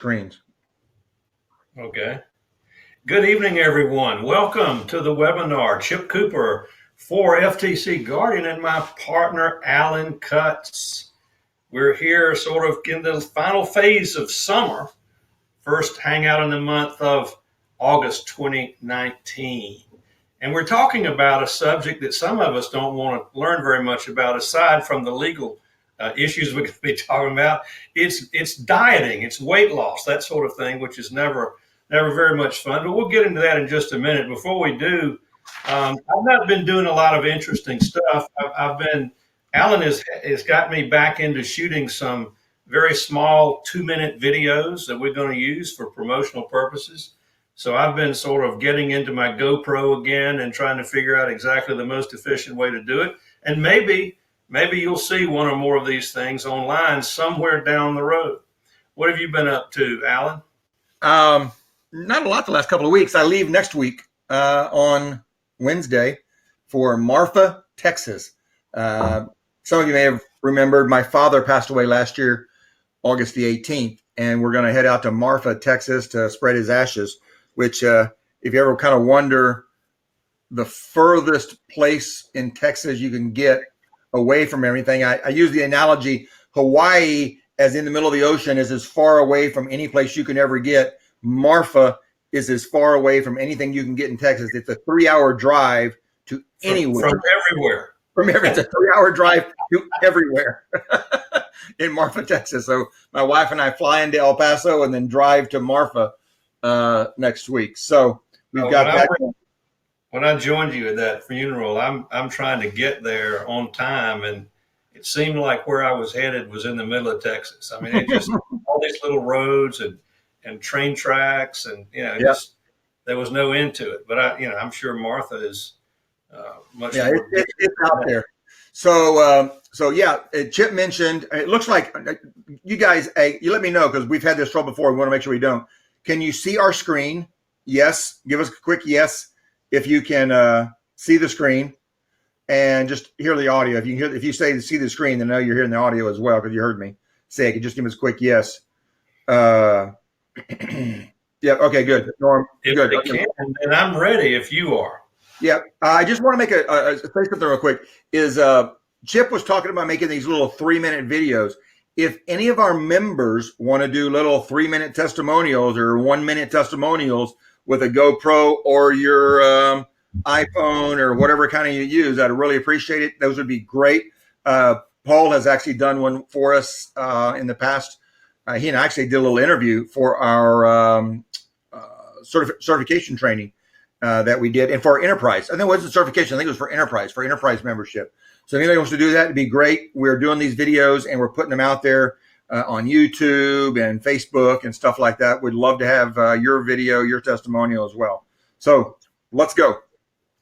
Screens. Okay. Good evening, everyone. Welcome to the webinar. Chip Cooper for FTC Guardian and my partner, Alan Cutts. We're here sort of in the final phase of summer. First hangout in the month of August 2019. And we're talking about a subject that some of us don't want to learn very much about aside from the legal issues we're going to be talking about. It's dieting, it's weight loss, that sort of thing, which is never very much fun. But we'll get into that in just a minute. Before we do, I've not been doing a lot of interesting stuff. Alan has got me back into shooting some very small 2-minute videos that we're going to use for promotional purposes. So I've been sort of getting into my GoPro again and trying to figure out exactly the most efficient way to do it. And maybe you'll see one or more of these things online somewhere down the road. What have you been up to, Alan? Not a lot the last couple of weeks. I leave next week on Wednesday for Marfa, Texas. Some of you may have remembered my father passed away last year, August the 18th, and we're going to head out to Marfa, Texas to spread his ashes, which if you ever kind of wonder the furthest place in Texas you can get away from everything, I use the analogy Hawaii as in the middle of the ocean is as far away from any place you can ever get. Marfa is as far away from anything you can get in Texas. It's a 3-hour drive to anywhere. From everywhere. It's a 3-hour drive to everywhere in Marfa, Texas. So my wife and I fly into El Paso and then drive to Marfa next week. So we've got that. When I joined you at that funeral, I'm trying to get there on time, and it seemed like where I was headed was in the middle of Texas. I mean, it just all these little roads and train tracks, and just there was no end to it. But I'm sure Martha is much. Yeah, it's out there. So Chip mentioned. It looks like you guys. You let me know because we've had this trouble before. We want to make sure we don't. Can you see our screen? Yes. Give us a quick yes if you can see the screen, and just hear the audio. If you say see the screen, then know you're hearing the audio as well because you heard me say it. Just give us a quick yes. Yeah. Okay. Good. Norm. Good. Okay. And I'm ready if you are. Yeah. I just want to make a say something real quick. Chip was talking about making these little 3-minute videos. If any of our members want to do little 3-minute testimonials or 1-minute testimonials with a GoPro or your iPhone or whatever kind of you use, I'd really appreciate it. Those would be great. Paul has actually done one for us in the past. He and I actually did a little interview for our certification training that we did, and for our enterprise. I think it wasn't certification. I think it was for enterprise membership. So if anybody wants to do that, it'd be great. We're doing these videos and we're putting them out there on YouTube and Facebook and stuff like that. We'd love to have your video, your testimonial as well. So let's go.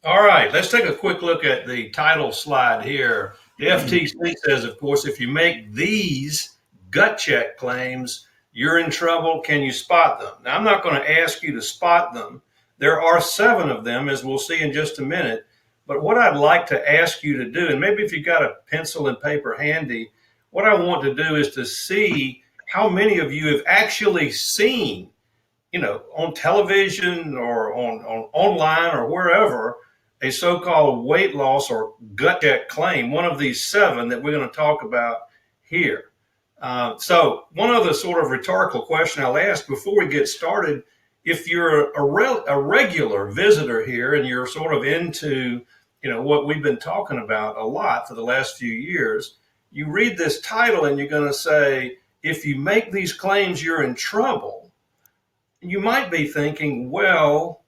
All right, let's take a quick look at the title slide here. The FTC says, of course, if you make these gut check claims, you're in trouble. Can you spot them? Now, I'm not going to ask you to spot them. There are 7 of them, as we'll see in just a minute. But what I'd like to ask you to do, and maybe if you've got a pencil and paper handy, what I want to do is to see how many of you have actually seen, on television or on online or wherever, a so-called weight loss or gut check claim, one of these 7 that we're going to talk about here. So one other sort of rhetorical question I'll ask before we get started, if you're a regular visitor here and you're sort of into, what we've been talking about a lot for the last few years, you read this title and you're going to say, if you make these claims, you're in trouble. You might be thinking, well,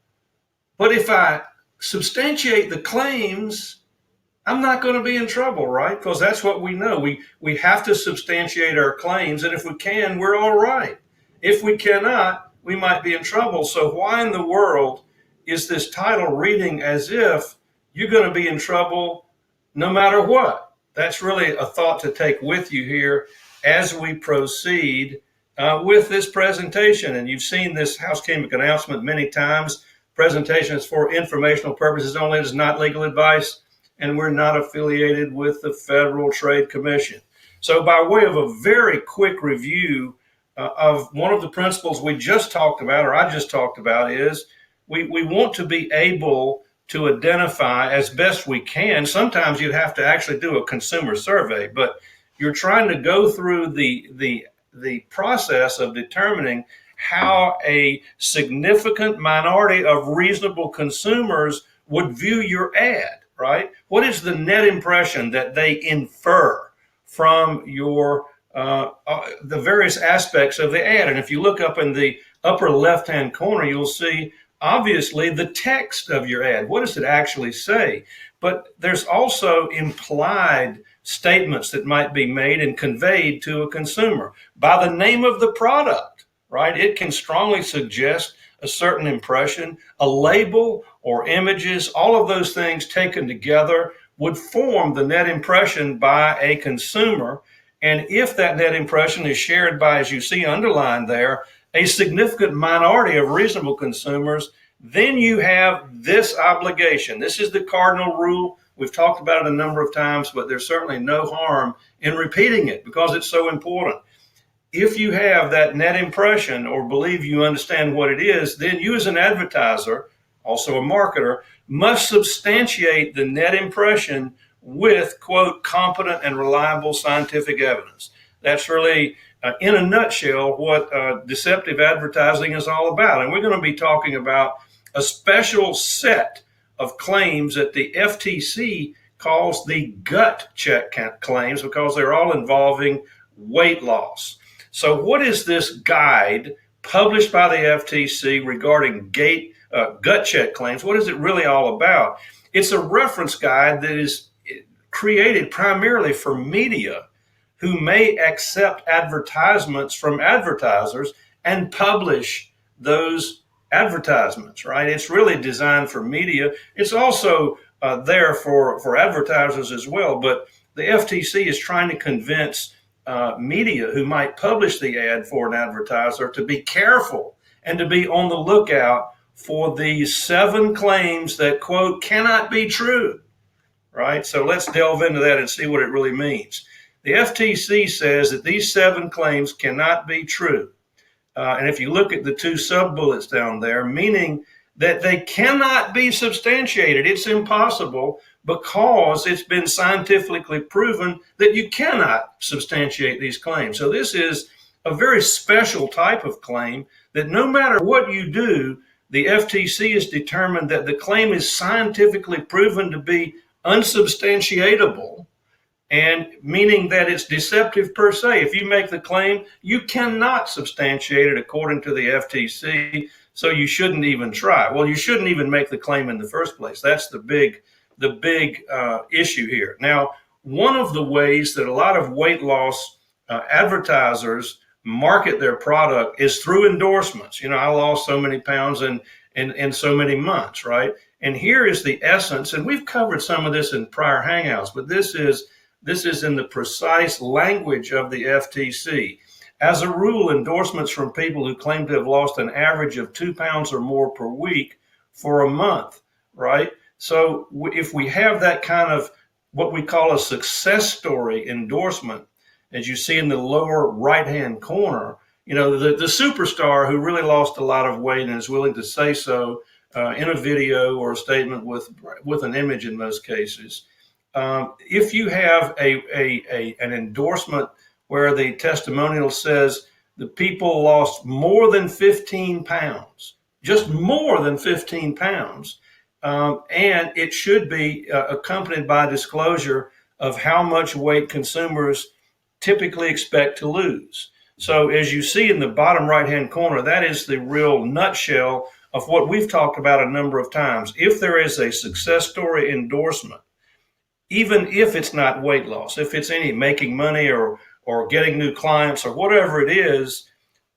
but if I substantiate the claims, I'm not going to be in trouble, right? Because that's what we know. We have to substantiate our claims, and if we can, we're all right. If we cannot, we might be in trouble. So why in the world is this title reading as if you're going to be in trouble no matter what? That's really a thought to take with you here as we proceed with this presentation. And you've seen this housekeeping announcement many times. Presentation is for informational purposes only. It is not legal advice, and we're not affiliated with the Federal Trade Commission. So by way of a very quick review, of one of the principles we just talked about, or I just talked about, is we want to be able to identify as best we can. Sometimes you have to actually do a consumer survey, but you're trying to go through the process of determining how a significant minority of reasonable consumers would view your ad, right? What is the net impression that they infer from your the various aspects of the ad? And if you look up in the upper left-hand corner, you'll see obviously the text of your ad. What does it actually say? But there's also implied statements that might be made and conveyed to a consumer by the name of the product, right? It can strongly suggest a certain impression. A label or images, all of those things taken together would form the net impression by a consumer. And if that net impression is shared by, as you see underlined there, a significant minority of reasonable consumers, then you have this obligation. This is the cardinal rule. We've talked about it a number of times, but there's certainly no harm in repeating it because it's so important. If you have that net impression or believe you understand what it is, then you as an advertiser, also a marketer, must substantiate the net impression with, quote, competent and reliable scientific evidence. That's really, in a nutshell, what deceptive advertising is all about. And we're going to be talking about a special set of claims that the FTC calls the gut check claims because they're all involving weight loss. So what is this guide published by the FTC regarding gut check claims? What is it really all about? It's a reference guide that is created primarily for media who may accept advertisements from advertisers and publish those advertisements, right? It's really designed for media. It's also there for advertisers as well, but the FTC is trying to convince media who might publish the ad for an advertiser to be careful and to be on the lookout for the 7 claims that, quote, cannot be true, right? So let's delve into that and see what it really means. The FTC says that these 7 claims cannot be true. And if you look at the 2 sub-bullets down there, meaning that they cannot be substantiated. It's impossible because it's been scientifically proven that you cannot substantiate these claims. So this is a very special type of claim that no matter what you do, the FTC has determined that the claim is scientifically proven to be unsubstantiatable, and meaning that it's deceptive per se. If you make the claim, you cannot substantiate it according to the FTC, so you shouldn't even try. Well, you shouldn't even make the claim in the first place. That's the big issue here. Now, one of the ways that a lot of weight loss advertisers market their product is through endorsements. I lost so many pounds in so many months, right? And here is the essence, and we've covered some of this in prior Hangouts, but this is in the precise language of the FTC. As a rule, endorsements from people who claim to have lost an average of 2 pounds or more per week for a month, right? So if we have that kind of what we call a success story endorsement, as you see in the lower right-hand corner, the superstar who really lost a lot of weight and is willing to say so in a video or a statement with an image in most cases. If you have an endorsement where the testimonial says the people lost more than 15 pounds, just more than 15 pounds, and it should be accompanied by disclosure of how much weight consumers typically expect to lose. So as you see in the bottom right-hand corner, that is the real nutshell of what we've talked about a number of times. If there is a success story endorsement, even if it's not weight loss, if it's any making money or getting new clients or whatever it is,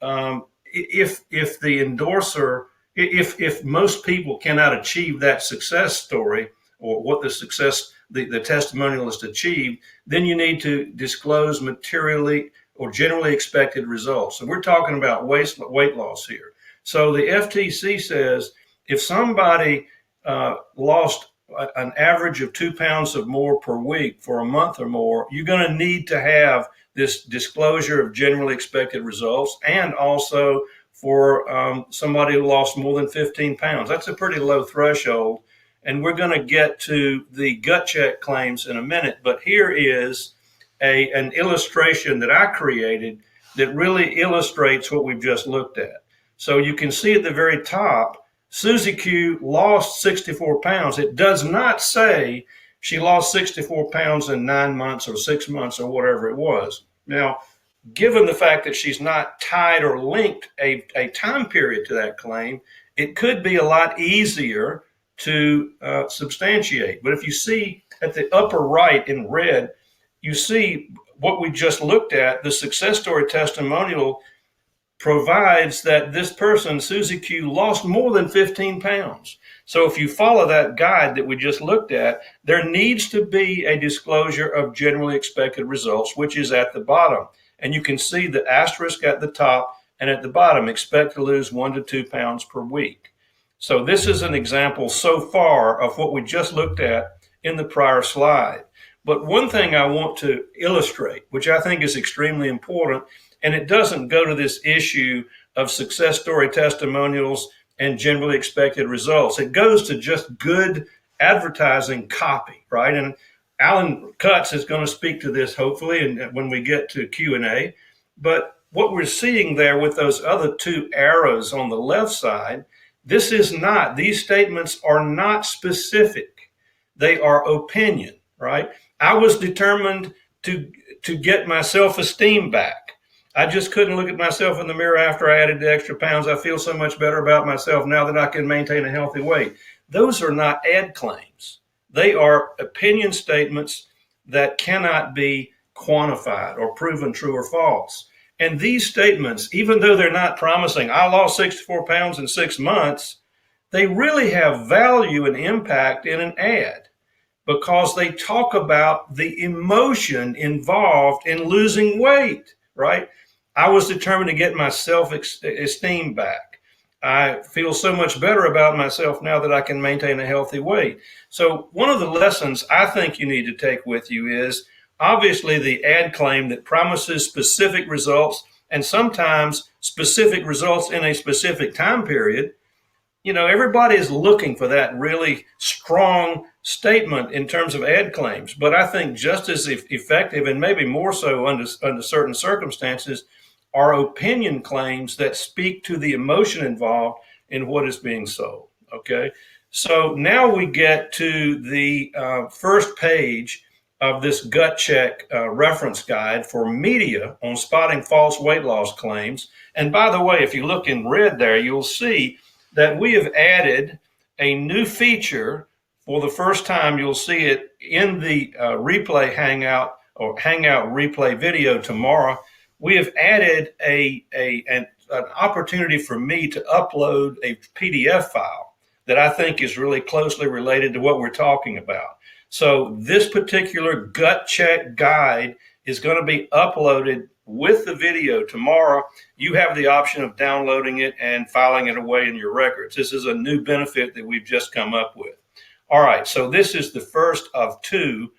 if the endorser, if most people cannot achieve that success story or what the testimonial is to achieve, then you need to disclose materially or generally expected results. So we're talking about weight loss here. So the FTC says if somebody lost an average of 2 pounds or more per week for a month or more, you're going to need to have this disclosure of generally expected results, and also for somebody who lost more than 15 pounds. That's a pretty low threshold. And we're going to get to the gut check claims in a minute. But here is an illustration that I created that really illustrates what we've just looked at. So you can see at the very top, Susie Q lost 64 pounds. It does not say she lost 64 pounds in 9 months or 6 months or whatever it was. Now, given the fact that she's not tied or linked a time period to that claim, it could be a lot easier to substantiate. But if you see at the upper right in red, you see what we just looked at. The success story testimonial provides that this person, Susie Q, lost more than 15 pounds. So if you follow that guide that we just looked at, there needs to be a disclosure of generally expected results, which is at the bottom. And you can see the asterisk at the top and at the bottom, expect to lose 1 to 2 pounds per week. So this is an example so far of what we just looked at in the prior slide. But one thing I want to illustrate, which I think is extremely important, and it doesn't go to this issue of success story testimonials and generally expected results. It goes to just good advertising copy, right? And Alan Cutts is going to speak to this hopefully and when we get to Q&A. But what we're seeing there with those other two arrows on the left side, these statements are not specific. They are opinion, right? I was determined to get my self-esteem back. I just couldn't look at myself in the mirror after I added the extra pounds. I feel so much better about myself now that I can maintain a healthy weight. Those are not ad claims. They are opinion statements that cannot be quantified or proven true or false. And these statements, even though they're not promising, I lost 64 pounds in 6 months, they really have value and impact in an ad because they talk about the emotion involved in losing weight, right? I was determined to get my self-esteem back. I feel so much better about myself now that I can maintain a healthy weight. So one of the lessons I think you need to take with you is obviously the ad claim that promises specific results and sometimes specific results in a specific time period. You know, everybody is looking for that really strong statement in terms of ad claims, but I think just as effective and maybe more so under certain circumstances are opinion claims that speak to the emotion involved in what is being sold. Okay, so now we get to the first page of this gut check reference guide for media on spotting false weight loss claims. And by the way, if you look in red there, you'll see that we have added a new feature for the first time. You'll see it in the replay Hangout or Hangout replay video tomorrow. We have added an opportunity for me to upload a PDF file that I think is really closely related to what we're talking about. So this particular gut check guide is going to be uploaded with the video tomorrow. You have the option of downloading it and filing it away in your records. This is a new benefit that we've just come up with. All right, so this is the first of two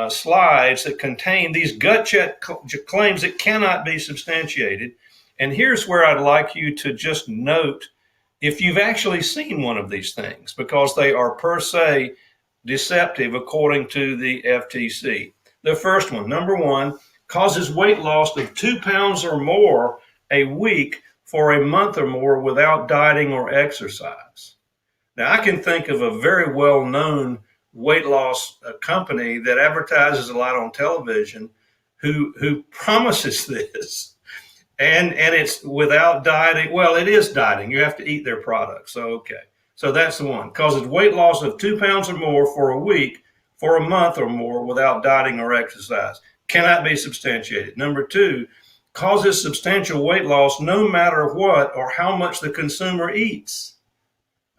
slides that contain these gut check claims that cannot be substantiated. And here's where I'd like you to just note if you've actually seen one of these things, because they are per se deceptive according to the FTC. The first one, number one, causes weight loss of 2 pounds or more a week for a month or more without dieting or exercise. Now, I can think of a very well-known weight loss company that advertises a lot on television who promises this. And it's without dieting. Well, it is dieting. You have to eat their product. So, okay. So that's the one. Causes weight loss of 2 pounds or more for a week, for a month or more without dieting or exercise. Cannot be substantiated. Number two, causes substantial weight loss no matter what or how much the consumer eats.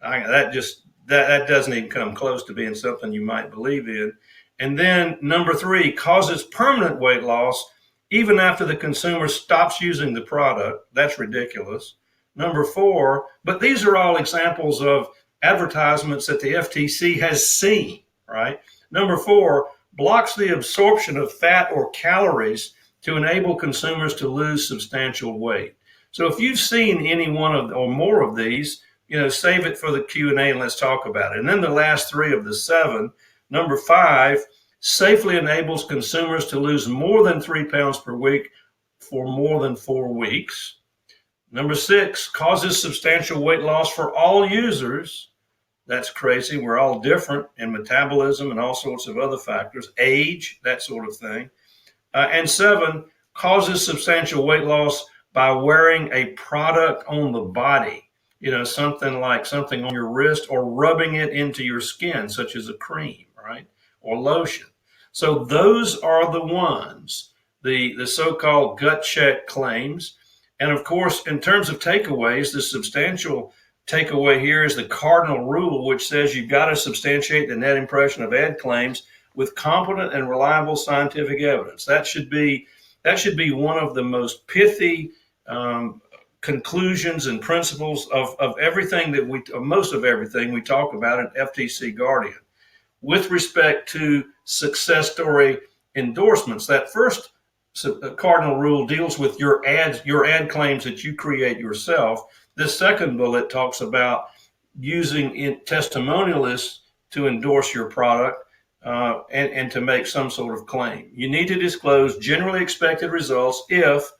That doesn't even come close to being something you might believe in. And then number three, causes permanent weight loss even after the consumer stops using the product. That's ridiculous. Number four, but these are all examples of advertisements that the FTC has seen, right? Number 4, blocks the absorption of fat or calories to enable consumers to lose substantial weight. So if you've seen any one of or more of these, save it for the Q&A and let's talk about it. And then the last 3 of the 7, number 5, safely enables consumers to lose more than 3 pounds per week for more than 4 weeks. Number 6, causes substantial weight loss for all users. That's crazy. We're all different in metabolism and all sorts of other factors, age, that sort of thing. And 7, causes substantial weight loss by wearing a product on the body, something on your wrist or rubbing it into your skin, such as a cream, right? Or lotion. So those are the ones, the so-called gut check claims. And of course, in terms of takeaways, the substantial takeaway here is the cardinal rule, which says you've got to substantiate the net impression of ad claims with competent and reliable scientific evidence. That should be one of the most pithy conclusions and principles of everything most of everything we talk about in FTC Guardian. With respect to success story endorsements, that first cardinal rule deals with your ad claims that you create yourself. This second bullet talks about using testimonialists to endorse your product and to make some sort of claim. You need to disclose generally expected results if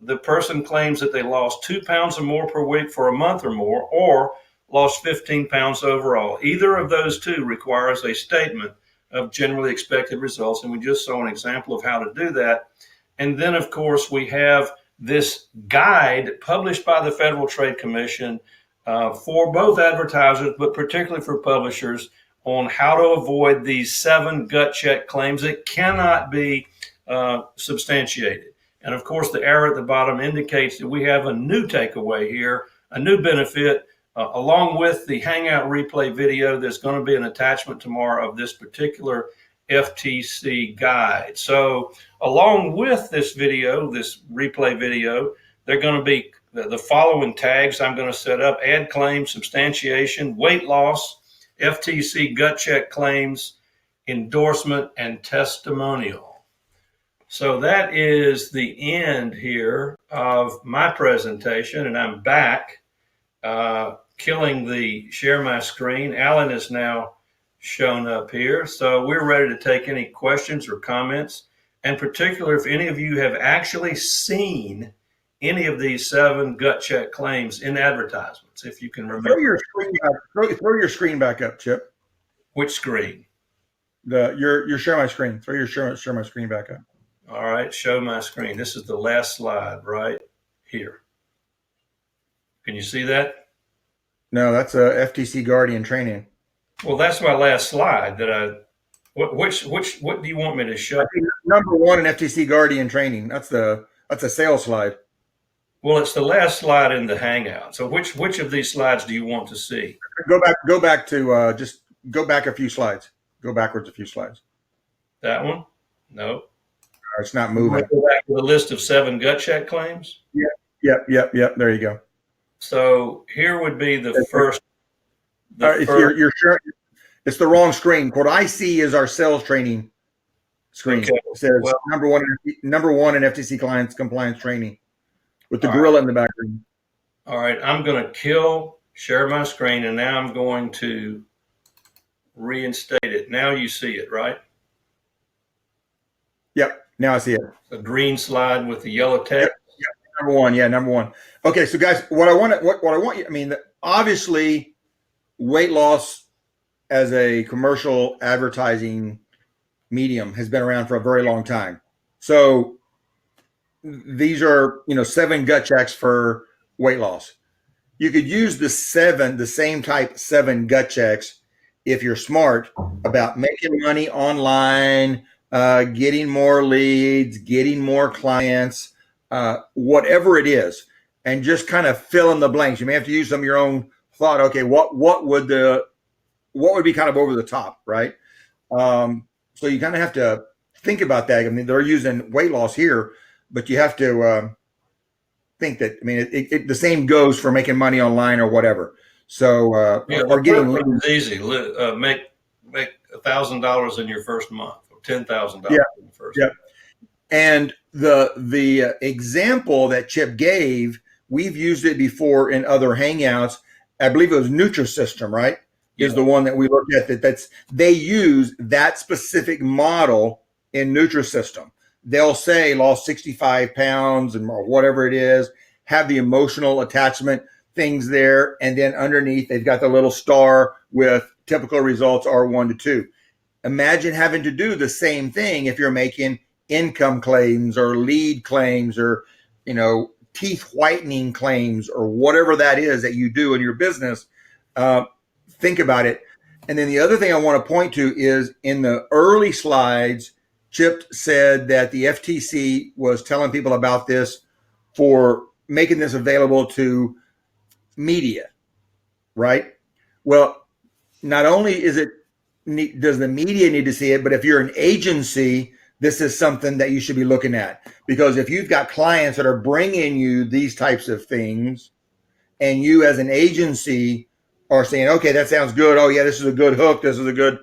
the person claims that they lost 2 pounds or more per week for a month or more, or lost 15 pounds overall. Either of those two requires a statement of generally expected results, and we just saw an example of how to do that. And then, of course, we have this guide published by the Federal Trade Commission for both advertisers, but particularly for publishers, on how to avoid these 7 gut check claims that cannot be substantiated. And of course, the arrow at the bottom indicates that we have a new takeaway here, a new benefit, along with the Hangout replay video. There's going to be an attachment tomorrow of this particular FTC guide. So along with this video, this replay video, they're going to be the following tags I'm going to set up: ad claim, substantiation, weight loss, FTC gut check claims, endorsement, and testimonial. So that is the end here of my presentation, and I'm back killing the share my screen. Alan is now shown up here. So we're ready to take any questions or comments, and particularly if any of you have actually seen any of these 7 gut check claims in advertisements, if you can remember. Throw your screen back up, Chip. Which screen? Your share my screen. Throw your share my screen back up. All right, show my screen. This is the last slide right here. Can you see that? No, that's a FTC Guardian training. Well, that's my last slide. What do you want me to show? Number 1 in FTC Guardian training. That's a sales slide. Well, it's the last slide in the Hangout. So which of these slides do you want to see? Go back to just go back a few slides. Go backwards a few slides. That one? No. It's not moving. Go back to the list of 7 gut check claims. Yep. There you go. So here would be the first. You're sure it's the wrong screen. What I see is our sales training screen. Okay. It says number one in FTC compliance training with the gorilla in the background. All right, I'm going to share my screen, and now I'm going to reinstate it. Now you see it, right? Yep. Now I see it. A green slide with the yellow text. Yep. Number one. Okay, so guys, what I want you. I mean, obviously, weight loss as a commercial advertising medium has been around for a very long time. So these are 7 gut checks for weight loss. You could use the same type 7 gut checks if you're smart about making money online, getting more leads, getting more clients, whatever it is, and just kind of fill in the blanks. You may have to use some of your own thought. Okay, what would be kind of over the top, right? So you kind of have to think about that. I mean, they're using weight loss here, but you have to think that. I mean, the same goes for making money online or whatever. So, Yeah, the or first getting one leads. is easy. Make $1,000 in your first month, or Yeah, $10,000 in the first yeah. month. And the example that Chip gave, we've used it before in other Hangouts. I believe it was Nutrisystem, right? Is Yeah, the one that we looked at that's they use that specific model in Nutrisystem. They'll say lost 65 pounds and or whatever it is, have the emotional attachment things there, and then underneath they've got the little star with typical results are 1 to 2. Imagine having to do the same thing if you're making income claims or lead claims or teeth whitening claims or whatever that is that you do in your business. uh, think about it. And then the other thing I want to point to is in the early slides, Chip said that the FTC was telling people about this for making this available to media, right? Well, not only does the media need to see it, but if you're an agency, this is something that you should be looking at, because if you've got clients that are bringing you these types of things, and you as an agency are saying, okay, that sounds good. Oh yeah, this is a good hook. This is a good,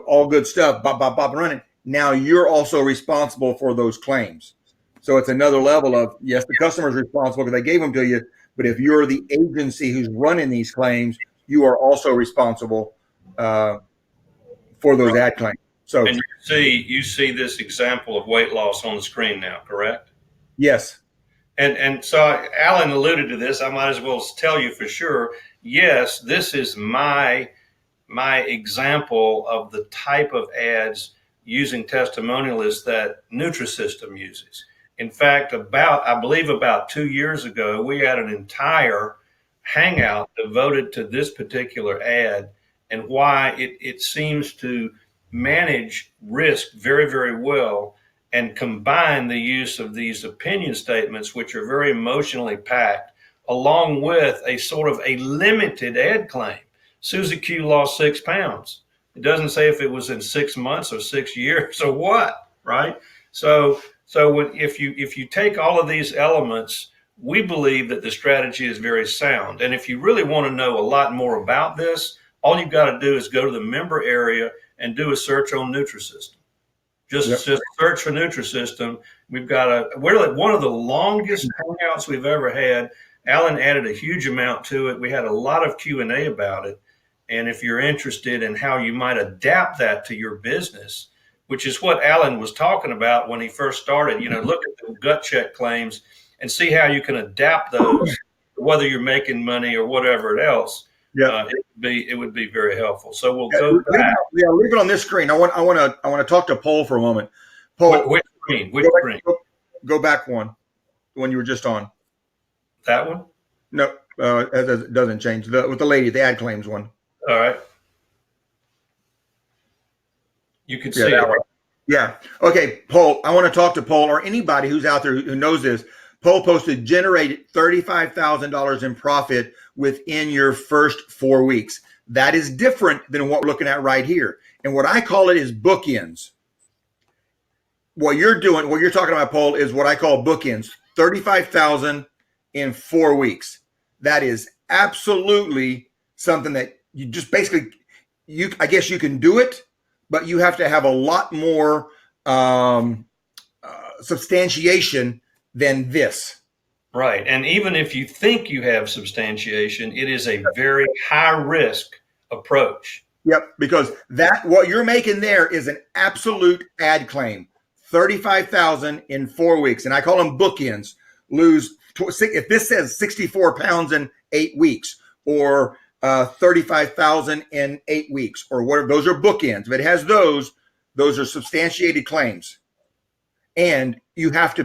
all good stuff. Bop, bop, bop, and running. Now you're also responsible for those claims. So it's another level of, yes, the customer's responsible because they gave them to you, but if you're the agency who's running these claims, you are also responsible uh, for those right. ad claims. So And you see this example of weight loss on the screen now, correct? yes, And so Alan alluded to this. I might as well tell you for sure. Yes, this is my example of the type of ads using testimonialists that Nutrisystem uses. In fact, I believe about 2 years ago, we had an entire hangout devoted to this particular ad and why it seems to manage risk very, very well and combine the use of these opinion statements, which are very emotionally packed, along with a sort of a limited ad claim. Susie Q lost 6 pounds. It doesn't say if it was in 6 months or 6 years or what, right? So if you take all of these elements, we believe that the strategy is very sound. And if you really want to know a lot more about this, all you've got to do is go to the member area and do a search on Nutrisystem. Just yep, just search for Nutrisystem. We're like one of the longest hangouts we've ever had. Alan added a huge amount to it. We had a lot of Q&A about it. And if you're interested in how you might adapt that to your business, which is what Alan was talking about when he first started, look at the gut check claims and see how you can adapt those, whether you're making money or whatever else. yep. It would be very helpful. So we'll Yeah, go back. leave it on this screen. I want to talk to Paul for a moment. Paul, Which screen? Which go back, screen? go back one, the one you were just on. That one? No, it doesn't change. With the lady, the ad claims one. All right. You can Yeah, see that it. one. Yeah. Okay, Paul, I want to talk to Paul or anybody who's out there who knows this. Paul posted generated $35,000 in profit within your first 4 weeks. That is different than what we're looking at right here. And what I call it is bookends. What you're doing, what you're talking about, Paul, is what I call bookends. 35,000 in 4 weeks. That is absolutely something that you just basically I guess you can do it, but you have to have a lot more substantiation than this. Right. And even if you think you have substantiation, it is a very high risk approach. Yep, because what you're making there is an absolute ad claim. 35,000 in 4 weeks, and I call them bookends. If this says 64 pounds in 8 weeks, or 35,000 in 8 weeks, or whatever, those are bookends. If it has those are substantiated claims, and you have to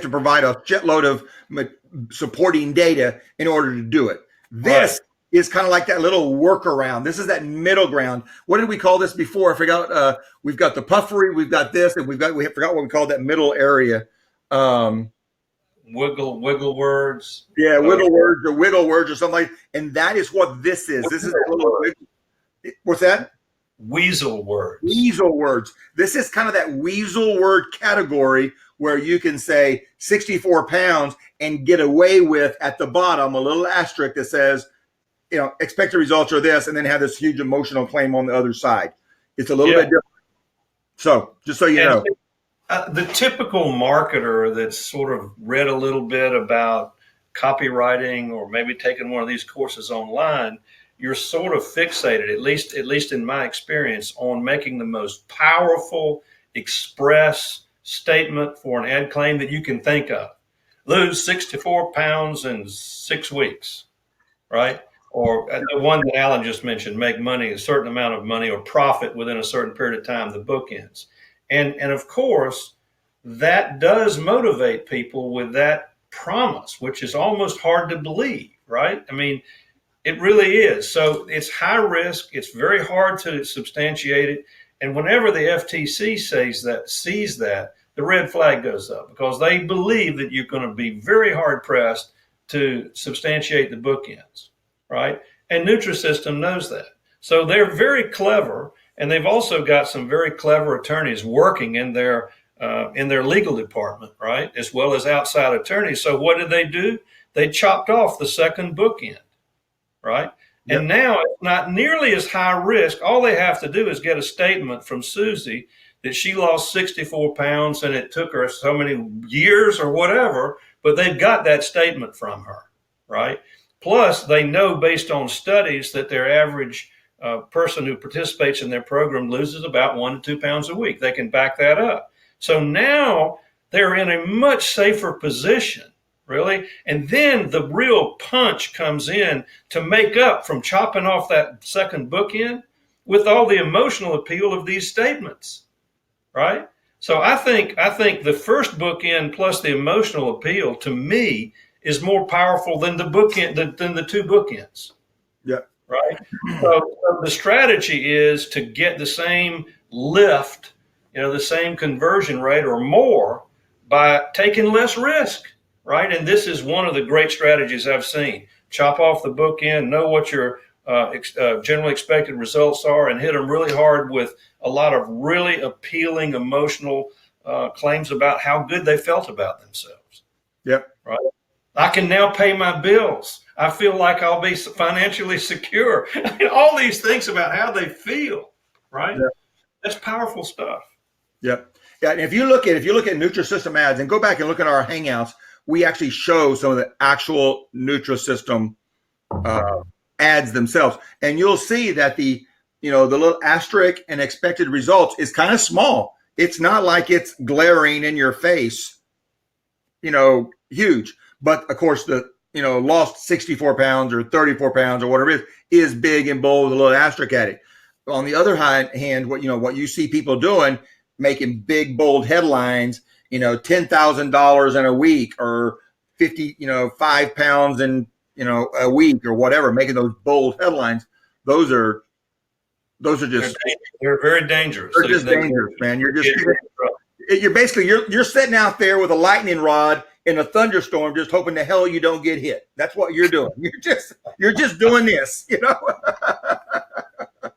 provide a shitload of supporting data in order to do it. This is kind of like that little workaround. This is that middle ground. What did we call this before? I forgot. We've got the puffery, we've got this, and we forgot what we called that middle area. Wiggle words. Yeah, wiggle words or something like. And that is what this is. This is a little. What's that? Weasel words. Weasel words. This is kind of that weasel word category where you can say 64 pounds and get away with at the bottom a little asterisk that says expected results are this, and then have this huge emotional claim on the other side. It's a little bit different. So just so you know. The typical marketer that's sort of read a little bit about copywriting or maybe taken one of these courses online, you're sort of fixated, at least in my experience, on making the most powerful express statement for an ad claim that you can think of. Lose 64 pounds in 6 weeks, right? Or the one that Alan just mentioned, make money, a certain amount of money or profit within a certain period of time, the bookends. And of course, that does motivate people with that promise, which is almost hard to believe, right? I mean, it really is. So it's high risk. It's very hard to substantiate it. And whenever the FTC sees that, the red flag goes up because they believe that you're going to be very hard pressed to substantiate the bookends, right? And Nutrisystem knows that. So they're very clever. And they've also got some very clever attorneys working in their legal department, right, as well as outside attorneys. So what did they do? They chopped off the second bookend, right? Yep. And now it's not nearly as high risk. All they have to do is get a statement from Susie that she lost 64 pounds and it took her so many years or whatever, but they've got that statement from her, right? Plus, they know based on studies that their average person who participates in their program loses about 1 to 2 pounds a week. They can back that up. So now they're in a much safer position, really. And then the real punch comes in to make up from chopping off that second bookend with all the emotional appeal of these statements, right? So I think the first bookend plus the emotional appeal to me is more powerful than the bookend than the two bookends. Yeah. Right. So the strategy is to get the same lift, the same conversion rate or more by taking less risk. Right. And this is one of the great strategies I've seen. Chop off the bookend, know what your generally expected results are, and hit them really hard with a lot of really appealing emotional claims about how good they felt about themselves. Yep. Right. I can now pay my bills. I feel like I'll be financially secure. I mean, all these things about how they feel, right? Yeah. That's powerful stuff. Yep. Yeah. And if you look at Nutrisystem ads and go back and look at our Hangouts, we actually show some of the actual Nutrisystem ads themselves, and you'll see that the little asterisk and expected results is kind of small. It's not like it's glaring in your face, huge. But of course, the lost 64 pounds or 34 pounds or whatever it is big and bold with a little asterisk at it. On the other hand, what you see people doing, making big bold headlines, $10,000 in a week or 5 pounds in a week or whatever, making those bold headlines. Those are just they're very dangerous. They're just dangerous, man. You're sitting out there with a lightning rod in a thunderstorm, just hoping the hell you don't get hit. That's what you're doing. You're just doing this,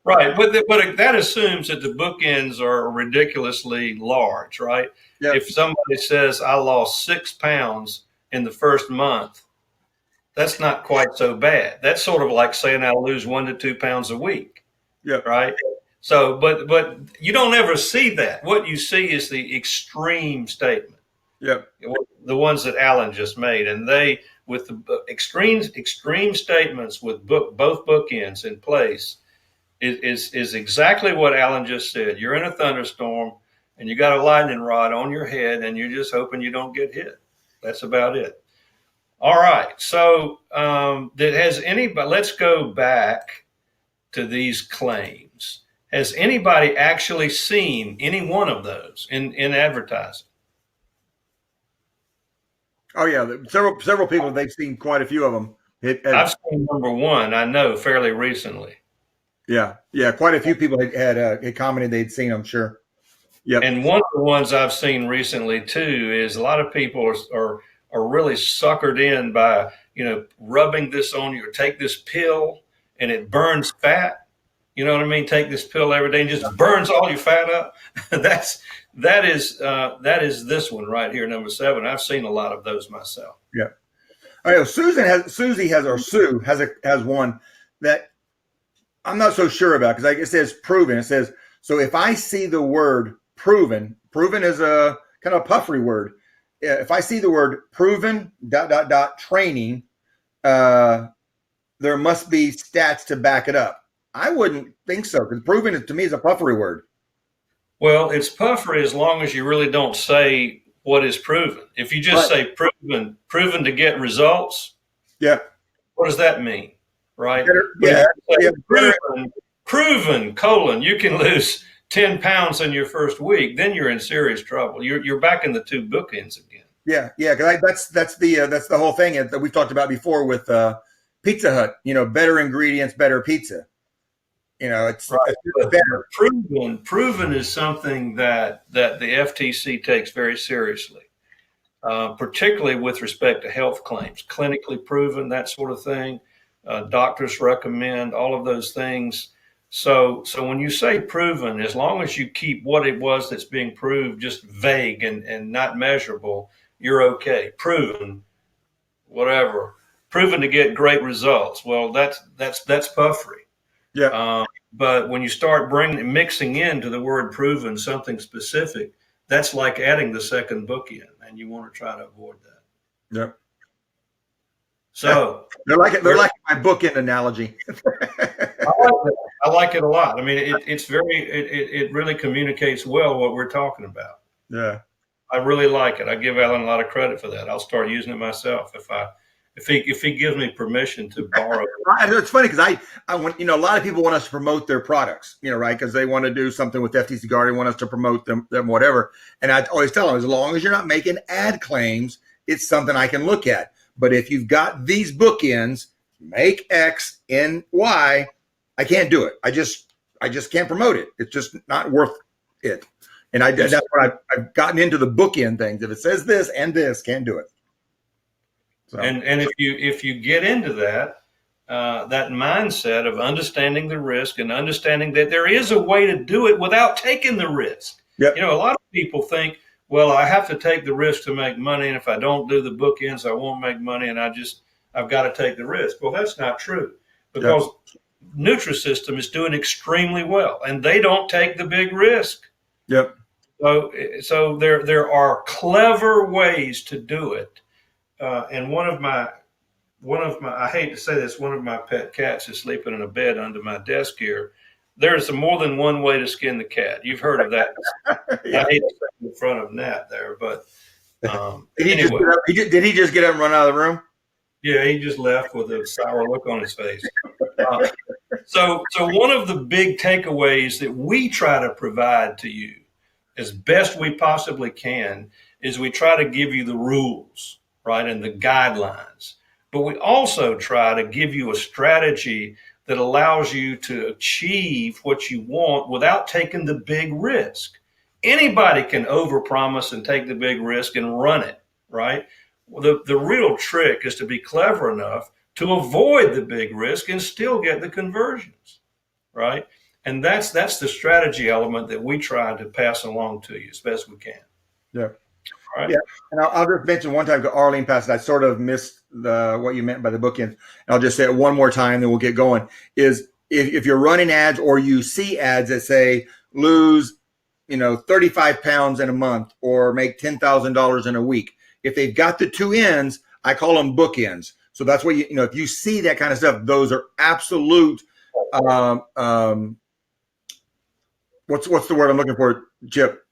Right, but that assumes that the bookends are ridiculously large, right? Yep. If somebody says I lost 6 pounds in the first month, that's not quite so bad. That's sort of like saying I lose 1 to 2 pounds a week. Yeah. Right. So, but you don't ever see that. What you see is the extreme statement. Yeah. The ones that Alan just made, and they with the extreme statements with both bookends in place is exactly what Alan just said. You're in a thunderstorm and you got a lightning rod on your head and you're just hoping you don't get hit. That's about it. All right. So let's go back to these claims. Has anybody actually seen any one of those in advertising? Oh yeah, several people. They've seen quite a few of them. I've seen number one. I know fairly recently. Yeah, quite a few people had commented they'd seen them. Sure. Yeah. And one of the ones I've seen recently too is a lot of people are really suckered in by rubbing this on you, or take this pill and it burns fat. You know what I mean? Take this pill every day and just burns all your fat up. That is this one right here, number 7. I've seen a lot of those myself. Yeah. All right. Sue has one that I'm not so sure about, because like it says proven. It says, so if I see the word proven, proven is a kind of a puffery word. If I see the word proven training, there must be stats to back it up. I wouldn't think so, because proven to me is a puffery word. Well, it's puffery as long as you really don't say what is proven. If you just say proven to get results, Yeah. what does that mean? Right? Better, But if yeah. you say Better. proven, colon, you can lose 10 pounds in your first week, then you're in serious trouble. You're back in the two bookends again. Yeah, yeah, because that's the whole thing that we've talked about before with Pizza Hut. Better ingredients, better pizza. It's, right. it's better. Proven is something that the FTC takes very seriously, particularly with respect to health claims, clinically proven, that sort of thing. Doctors recommend all of those things. So when you say proven, as long as you keep what it was that's being proved just vague and not measurable, you're okay. Proven, whatever. Proven to get great results. Well, that's puffery. Yeah. But when you start mixing into the word proven something specific, that's like adding the second book in, and you want to try to avoid that. Yeah. So they're like my bookend analogy. I like it a lot. I mean, it really communicates well what we're talking about. Yeah. I really like it. I give Alan a lot of credit for that. I'll start using it myself if he gives me permission to borrow. It's funny because I want, a lot of people want us to promote their products, right? Because they want to do something with FTC Guard, they want us to promote them whatever. And I always tell them, as long as you're not making ad claims, it's something I can look at. But if you've got these bookends, make X and Y, I can't do it. I just can't promote it. It's just not worth it. And that's what I've gotten into the bookend things. If it says this and this, can't do it. So. And if you get into that mindset of understanding the risk and understanding that there is a way to do it without taking the risk. Yep. A lot of people think, well, I have to take the risk to make money, and if I don't do the bookends, I won't make money, and I've got to take the risk. Well, that's not true, because Nutrisystem is doing extremely well, and they don't take the big risk. Yep. So there are clever ways to do it, and one of my I hate to say this, one of my pet cats is sleeping in a bed under my desk here. There's more than one way to skin the cat. You've heard of that. Yeah. I hate to say in front of Nat there, but did he just get up and run out of the room? Yeah, he just left with a sour look on his face. So one of the big takeaways that we try to provide to you as best we possibly can is we try to give you the rules, right, and the guidelines. But we also try to give you a strategy that allows you to achieve what you want without taking the big risk. Anybody can overpromise and take the big risk and run it, right? Well, the real trick is to be clever enough to avoid the big risk and still get the conversions, right? And that's the strategy element that we try to pass along to you as best we can. Yeah. Right. Yeah, and I'll just mention one time to Arlene passed. I sort of missed what you meant by the bookends. And I'll just say it one more time, then we'll get going. Is if you're running ads or you see ads that say lose, 35 pounds in a month or make $10,000 in a week, if they've got the two ends, I call them bookends. So that's what if you see that kind of stuff, those are absolute. What's the word I'm looking for, Chip?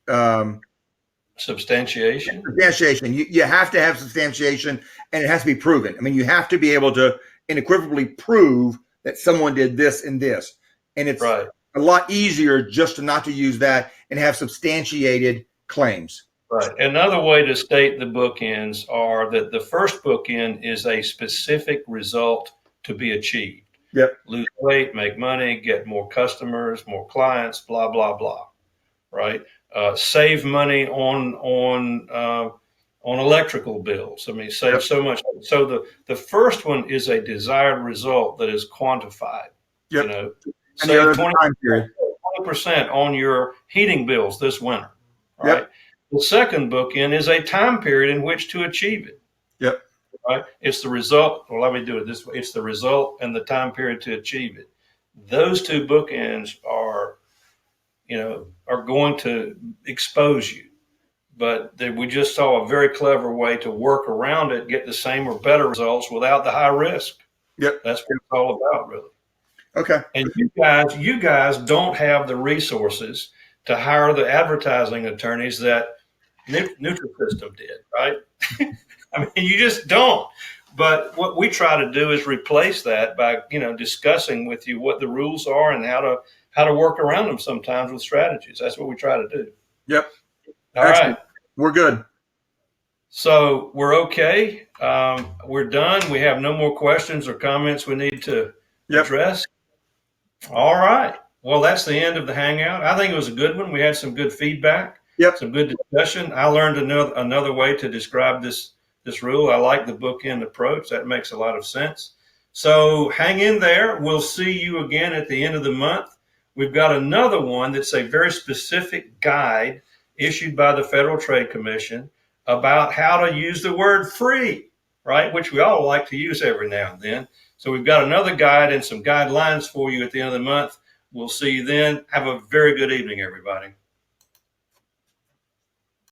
Substantiation. You have to have substantiation, and it has to be proven. I mean, you have to be able to unequivocally prove that someone did this and this. And it's a lot easier just not to use that and have substantiated claims. Right. Another way to state the bookends are that the first bookend is a specific result to be achieved. Yep. Lose weight, make money, get more customers, more clients, blah, blah, blah. Right. Save money on electrical bills. I mean, save so much. So the first one is a desired result that is quantified. Yep. Save 20% on your heating bills this winter. Right. Yep. The second bookend is a time period in which to achieve it. Yep. right? It's the result. Well, let me do it this way. It's the result and the time period to achieve it. Those two bookends are, are going to expose you. But we just saw a very clever way to work around it, get the same or better results without the high risk. Yep. That's what it's all about, really. Okay. And you guys don't have the resources to hire the advertising attorneys that Nutrisystem did, right? I mean, you just don't. But what we try to do is replace that by, discussing with you what the rules are and how to work around them sometimes with strategies. That's what we try to do. Yep. All Excellent. right. We're good. So we're okay. We're done. We have no more questions or comments we need to address. All right. Well, that's the end of the Hangout. I think it was a good one. We had some good feedback. Yep. Some good discussion. I learned another way to describe this rule. I like the bookend approach. That makes a lot of sense. So hang in there. We'll see you again at the end of the month. We've got another one that's a very specific guide issued by the Federal Trade Commission about how to use the word free, right? Which we all like to use every now and then. So we've got another guide and some guidelines for you at the end of the month. We'll see you then. Have a very good evening, everybody.